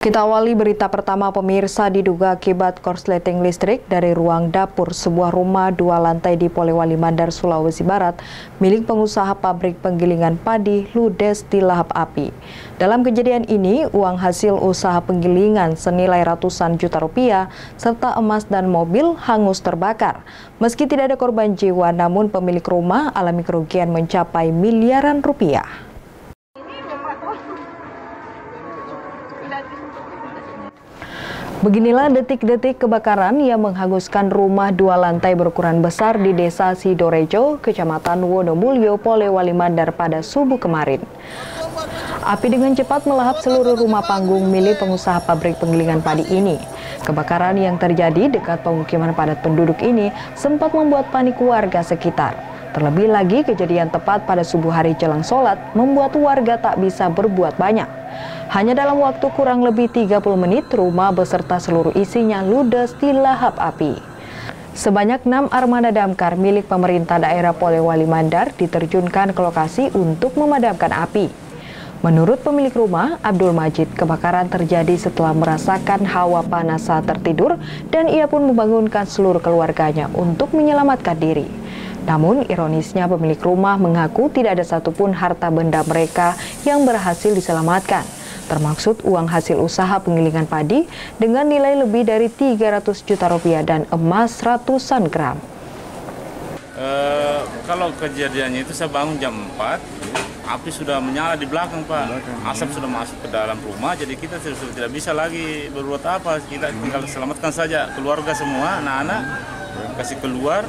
Kita awali berita pertama pemirsa. Diduga akibat korsleting listrik dari ruang dapur sebuah rumah 2 lantai di Polewali Mandar, Sulawesi Barat milik pengusaha pabrik penggilingan padi ludes dilahap api. Dalam kejadian ini, uang hasil usaha penggilingan senilai ratusan juta rupiah serta emas dan mobil hangus terbakar. Meski tidak ada korban jiwa, namun pemilik rumah alami kerugian mencapai miliaran rupiah. Beginilah detik-detik kebakaran yang menghanguskan rumah 2 lantai berukuran besar di Desa Sidorejo, Kecamatan Wonomulyo, Polewali Mandar pada subuh kemarin. Api dengan cepat melahap seluruh rumah panggung milik pengusaha pabrik penggilingan padi ini. Kebakaran yang terjadi dekat pemukiman padat penduduk ini sempat membuat panik warga sekitar. Terlebih lagi kejadian tepat pada subuh hari jelang sholat membuat warga tak bisa berbuat banyak. Hanya dalam waktu kurang lebih 30 menit, rumah beserta seluruh isinya ludes dilahap api. Sebanyak 6 armada damkar milik pemerintah daerah Polewali Mandar diterjunkan ke lokasi untuk memadamkan api. Menurut pemilik rumah, Abdul Majid, kebakaran terjadi setelah merasakan hawa panas saat tertidur dan ia pun membangunkan seluruh keluarganya untuk menyelamatkan diri. Namun, ironisnya pemilik rumah mengaku tidak ada satupun harta benda mereka yang berhasil diselamatkan, termaksud uang hasil usaha penggilingan padi dengan nilai lebih dari 300 juta rupiah dan emas ratusan gram. Kalau kejadiannya itu saya bangun jam 4, api sudah menyala di belakang, Pak. Asap sudah masuk ke dalam rumah, jadi kita sudah tidak bisa lagi berbuat apa. Kita tinggal selamatkan saja keluarga semua, anak-anak, kasih keluar.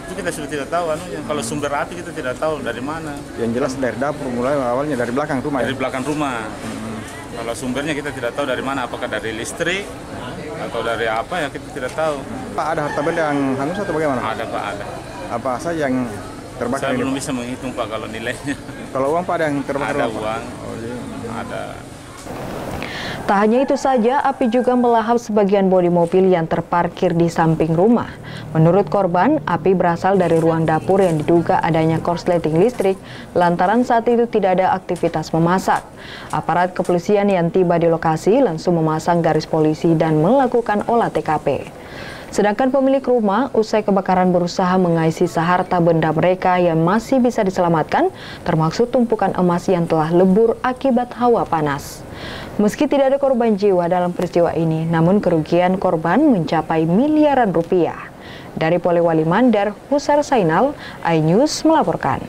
Itu kita sudah tidak tahu, kalau sumber api kita tidak tahu dari mana. Yang jelas dari dapur, mulai awalnya dari belakang rumah. Dari belakang rumah. Kalau sumbernya kita tidak tahu dari mana, apakah dari listrik atau dari apa ya kita tidak tahu. Pak, ada harta benda yang hangus atau bagaimana? Ada, Pak, ada. Apa saja yang terbakar? Saya belum bisa menghitung, Pak, kalau nilainya. Kalau uang, Pak, ada yang terbakar? Ada uang, ada. Tak hanya itu saja, api juga melahap sebagian bodi mobil yang terparkir di samping rumah. Menurut korban, api berasal dari ruang dapur yang diduga adanya korsleting listrik lantaran saat itu tidak ada aktivitas memasak. Aparat kepolisian yang tiba di lokasi langsung memasang garis polisi dan melakukan olah TKP. Sedangkan pemilik rumah usai kebakaran berusaha mengais sisa harta benda mereka yang masih bisa diselamatkan, termasuk tumpukan emas yang telah lebur akibat hawa panas. Meski tidak ada korban jiwa dalam peristiwa ini, namun kerugian korban mencapai miliaran rupiah. Dari Polewali Mandar, Husar Sainal, iNews melaporkan.